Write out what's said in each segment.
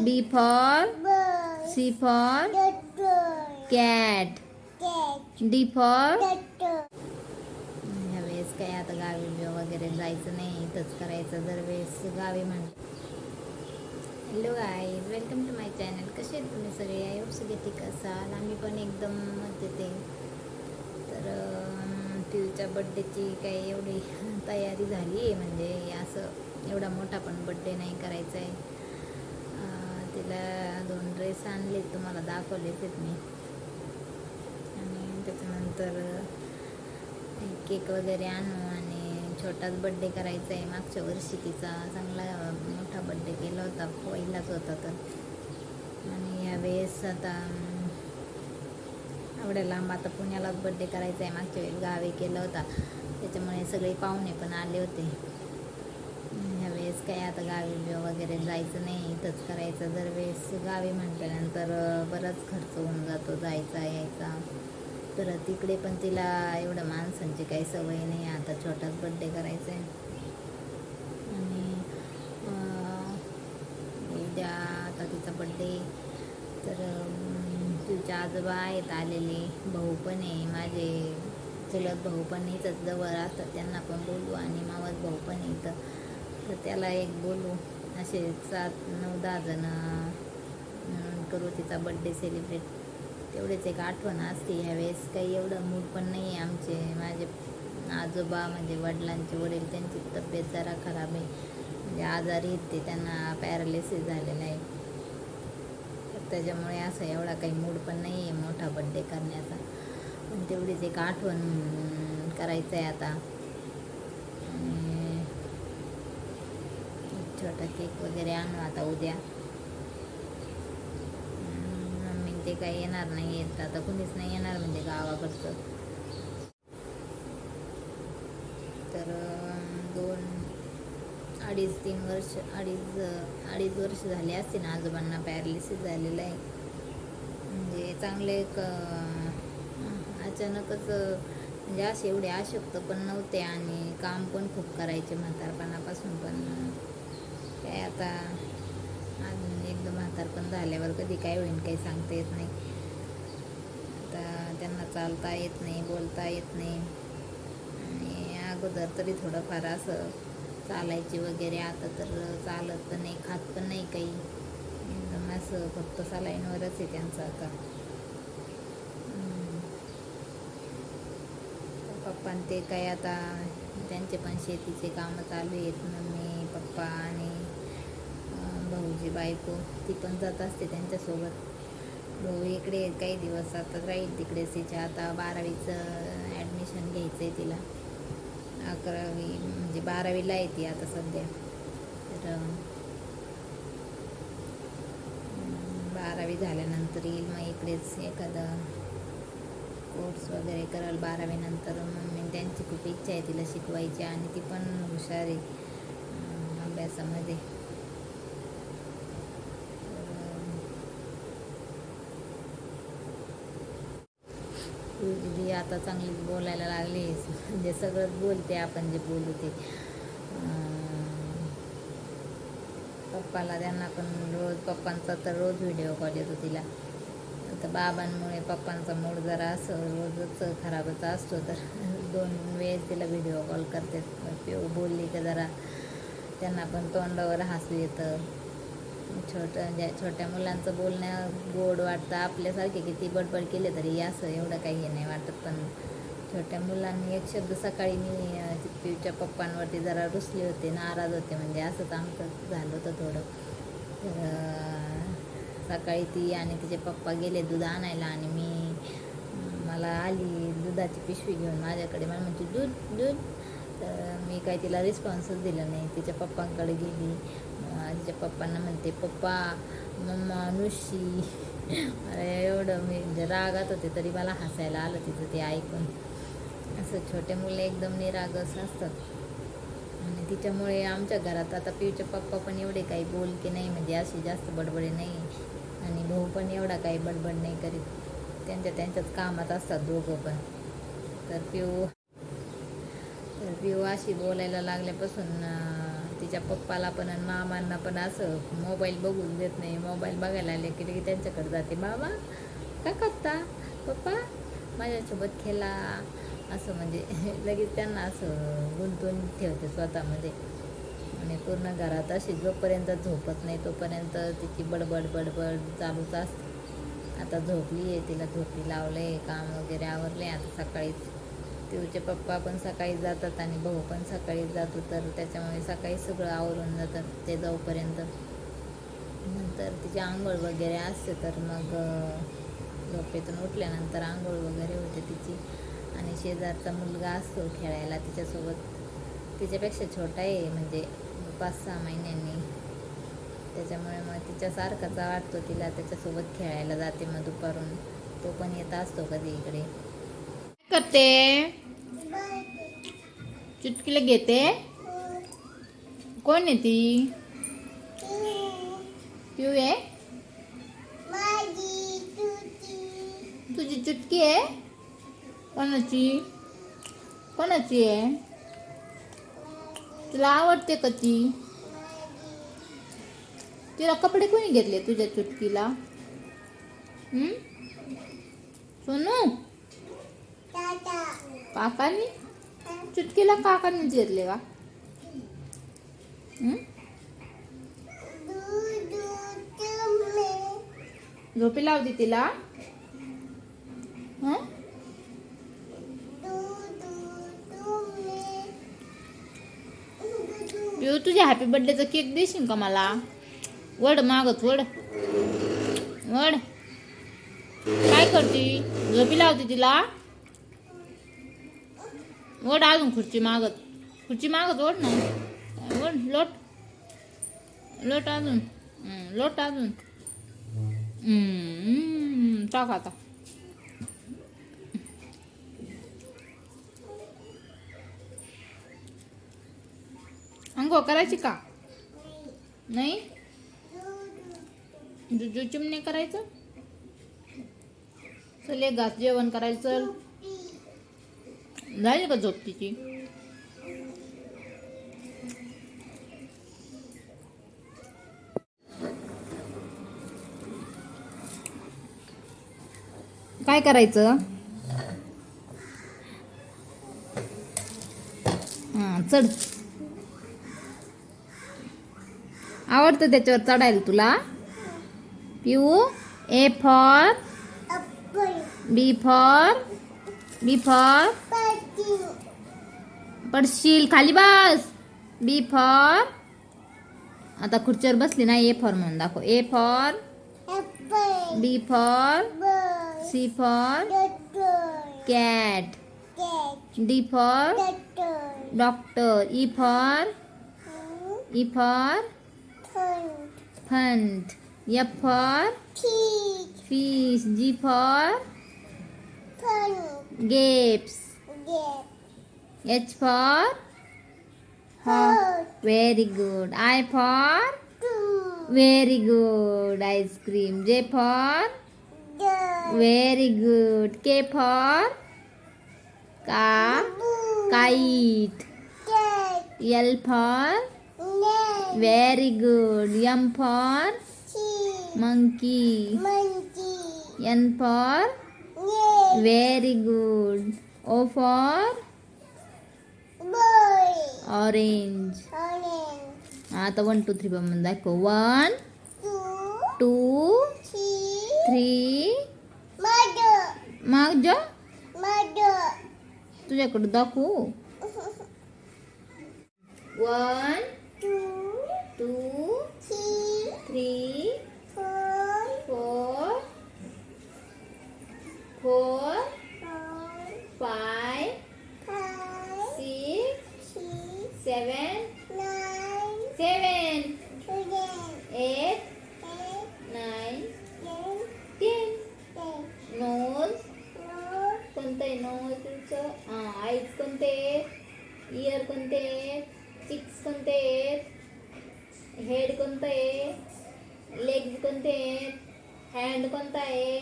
B for C for cat. D for ह्यावेळेस काय आता गावी वगैरे जायचं नाही, इथंच करायचं दरवेळेस गावी म्हण. Hello guys, welcome to my channel. कसे आहेत तुम्ही सगळे? आय होप सगळे ठीक असाल. आम्ही पण एकदम मजेत आहे. तर पिऊच्या बड्डेची काही एवढी तयारी झाली आहे, म्हणजे असं एवढा मोठा पण बड्डे नाही करायचा आहे. तिला 2 ड्रेस आणले, तुम्हाला दाखवलेच आहेत मी. आणि त्याच्यानंतर केक वगैरे आणू आणि छोटाच बड्डे करायचा आहे. मागच्या वर्षी तिचा चांगला मोठा बड्डे केला होता, पहिलाच होता तर. आणि यावेळेस आता एवढ्या लांब आता पुण्यालाच बड्डे करायचा आहे. मागच्या वेळेस गावी केला होता, त्याच्यामुळे सगळे पाहुणे पण आले होते. ह्यावेळेस काय आता गावी वगैरे जायचं नाही, इथंच करायचं दरवेळेस गावी म्हटल्यानंतर बराच खर्च होऊन जातो, जायचा यायचा. तर तिकडे पण तिला एवढं माणसांची काही सवय नाही, आता छोटाच बड्डे करायचा आहे. आणि उद्या आता तिचा बड्डे, तर तिच्या आजोबा आहेत आलेले, भाऊ पण आहे, माझे चुलत भाऊ पण इथंच जवळ असतात, त्यांना पण बोलू. आणि मावस भाऊ पण इथं, तर त्याला एक बोलू. असे 7-9-10 जण करू तिचा बड्डे सेलिब्रेट. तेवढेच एक आठवण असते. ह्यावेळेस काही एवढं मूड पण नाही आहे आमचे. माझे आजोबा म्हणजे वडिलांचे वडील, त्यांची तब्येत जरा खराब आहे, म्हणजे आजारी आहेत ते, त्यांना पॅरालिसिस झालेला आहे. तर त्याच्यामुळे असं एवढा काही मूड पण नाही आहे मोठा बड्डे करण्याचा. पण तेवढीच एक आठवण करायचं आहे आता. आणि छोटा केक वगैरे आणू आता उद्या. ते काही येणार नाही येत, आता कुणीच नाही येणार म्हणजे गावाकडचं. तर 2-3 वर्ष अडीच वर्ष झाले असते ना आजोबांना पॅरालिसिस झालेलं आहे. म्हणजे चांगले अचानकच, म्हणजे असे एवढे अशक्त पण नव्हते आणि काम पण खूप करायचे म्हातारपणापासून. पण काय आता एकदम म्हातारपण झाल्यावर कधी काय होईल काही सांगता येत नाही. आता त्यांना चालता येत नाही, बोलता येत नाही. आणि अगोदर तरी थोडंफार असं चालायचे वगैरे, आता तर चालत पण नाही, खात पण नाही काही. एकदम असं फक्त सलाईनवरच आहे त्यांचं आता. पप्पा ते काय आता त्यांचे पण शेतीचे कामं चालू आहेत. मम्मी पप्पा आणि भाऊजी बायको ती पण जात असते त्यांच्यासोबत. भाऊ इकडे काही दिवस आता राहील तिकडेच. तिच्या आता 12वीचं ॲडमिशन घ्यायचं आहे तिला. 11वी म्हणजे 12वीला आहे ती आता सध्या. तर 12वी झाल्यानंतर येईल मग इकडेच एखादा कोर्स वगैरे करेल 12वी नंतर. मम्मी त्यांची खूप इच्छा आहे तिला शिकवायची, आणि ती पण हुशार आहे अभ्यासामध्ये. दीदी आता चांगली बोलायला लागली, म्हणजे सगळंच बोलते आपण जे बोलू ते. पप्पाला त्यांना पण रोज, पप्पांचा तर रोज व्हिडिओ कॉल येतो तिला. आता बाबांमुळे पप्पांचा मूड जरा असं रोजच खराबच असतो, तर 2 वेळेस तिला व्हिडिओ कॉल करते. बोलली का जरा त्यांना पण तोंडावर हसू येतं. छोट्या मुलांचं बोलणं गोड वाटतं. आपल्यासारखे किती बडबड केले तरी असं एवढं काही नाही वाटत. पण छोट्या मुलांनी एक शब्द, सकाळी मी पिऊच्या पप्पांवरती जरा रुसले होते, नाराज होते, म्हणजे असंच आमचं झालं होतं थोडं. तर सकाळी ती आणि तिचे पप्पा गेले दूध आणायला, आणि मला आली दुधाची पिशवी घेऊन माझ्याकडे. मला म्हणते दूध दूध. तर मी काही तिला रिस्पॉन्सच दिला नाही. तिच्या पप्पांकडे गेली, तिच्या पप्पांना म्हणते पप्पा मम्मा नुशी. एवढं मी म्हणजे रागात होते, तरी मला हसायला आलं तिचं ते ऐकून. असं छोटे मुले एकदम निरागस असतात. आणि तिच्यामुळे आमच्या घरात आता पिऊचे पप्पा पण एवढे काही बोलके नाही, म्हणजे अशी जास्त बडबडे नाही. आणि भाऊ पण एवढा काही बडबड नाही करीत, त्यांच्याच कामात असतात दोघं पण. तर पिऊ अशी बोलायला लागल्यापासून तिच्या पप्पाला पण आणि मामांना पण असं मोबाईल बघून देत नाही. मोबाईल बघायला आले की लगेच त्यांच्याकडे जाते. बाबा का करता पप्पा माझ्यासोबत खेळा असं म्हणजे लगेच त्यांना असं गुंतवून ठेवते स्वतःमध्ये. आणि पूर्ण घरात अशी जोपर्यंत झोपत नाही तोपर्यंत तिची बडबड बडबड चालूच असते. आता झोपली आहे, तिला झोपी लावलं आहे, काम वगैरे आवरले. आता सकाळीच तिचे पप्पा पण सकाळी जातात आणि भाऊ पण सकाळी जातो, तर त्याच्यामुळे सकाळी सगळं आवरून जातात ते जाऊपर्यंत. नंतर तिची आंघोळ वगैरे असते, तर मग झोपेतून उठल्यानंतर आंघोळ वगैरे होते तिची. आणि शेजारचा मुलगा असतो खेळायला तिच्यासोबत, तिच्यापेक्षा छोटा आहे म्हणजे 5-6 महिन्यांनी. त्याच्यामुळे मग तिच्यासारखाचा वाटतो तिला, त्याच्यासोबत खेळायला जाते. मग दुपारून तो पण येत असतो कधी इकडे. करते चुटकीला घेते. कोण आहे ती? पिऊ आहे? तुझी चुटकी आहे? कोणाची कोणाची आहे? तुला आवडते का ती? तिला कपडे कोणी घेतले तुझ्या चुटकीला? सोनू काकानी? चुटकीला काकानीच घेतले का? झोपी लावते तिला? पिऊ तुझ्या हॅपी बर्थडेचा केक देशील का मला? वड मागत वड वड. काय करते? झोपी लावते तिला? वड अजून खुर्ची मागत वड ना. वड लोट लोट अजून लोट अजून. टाक आता. अंघोळ करायची का? नाही जुजू चिमणे करायचं. चल एक घास जेवण करायचं. चल झाली का झोप तिची? काय करायचं? चढ. आवडतं त्याच्यावर चढायला तुला? पिऊ ए फॉर बी फॉर पडशील खाली बस. बी फॉर, आता खुर्चीवर बसली ना. ए फॉर म्हणून दाखव. A for B for C for cat D for doctor E for font F for fish G for grapes H for very good. I for very good. Ice cream. J for very good. K for kite. L for very good. M for monkey. N for very good. O for orange. आता 1 2 3 म्हणून दाखव. 1 2 3 मग तुझ्याकडे दाखवू. 1 2 3 4 5 6 7 8 9 10. Knows कोणतं आहे? Knows तुमचं eyes कोणते आहेत? इयर कोणते आहेत? चिक्स कोणते आहेत? हेड कोणतं आहे? लेग्स कोणते आहेत? हँड कोणता आहे?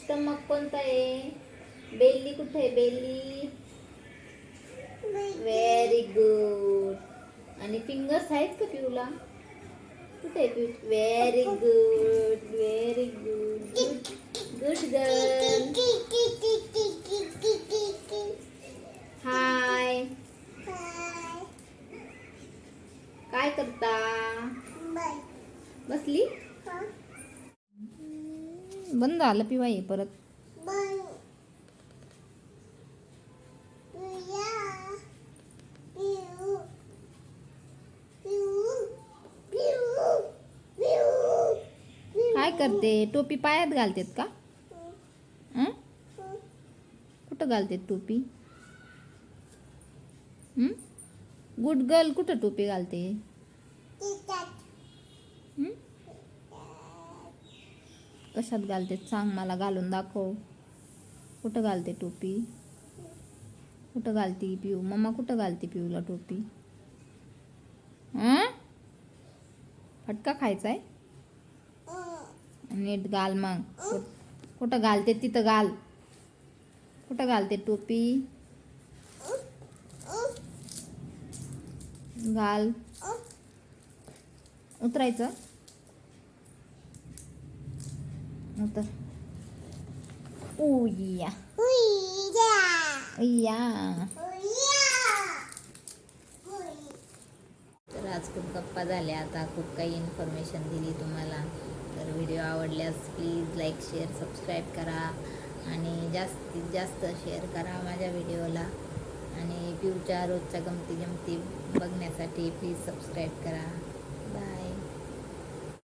स्टमक कोणता आहे? बेली कुठे आहे? बेली. Very good. आणि फिंगर्स आहेत का पिऊला? कुठे आहे Piu? Very good, very good, good girl. Hi, काय करता? बसली? बंद झालं पिवा ये परत. काय करते? टोपी पायात घालतेत का? कुठं घालते टोपी? गुड गर्ल कुठं टोपी घालते? कशात घालते सांग मला, घालून दाखव. कुठं घालते टोपी? कुठं घालते पिऊ? मम्मा कुठं घालते पिऊला टोपी? फटका खायचाय? नीट घाल मग. कुठं घालते तिथं घाल. कुठं घालते टोपी? घाल. उतरायचं. उतर. उया उया. तर आज खूप गप्पा झाल्या. आता खूप काही इन्फॉर्मेशन दिली तुम्हाला. तर व्हिडिओ आवडल्यास प्लीज लाईक, शेअर, सबस्क्राईब करा आणि जास्तीत जास्त शेअर करा माझ्या व्हिडिओला. आणि पिऊच्या रोजच्या गमती जमती बघण्यासाठी प्लीज सबस्क्राईब करा. बाय.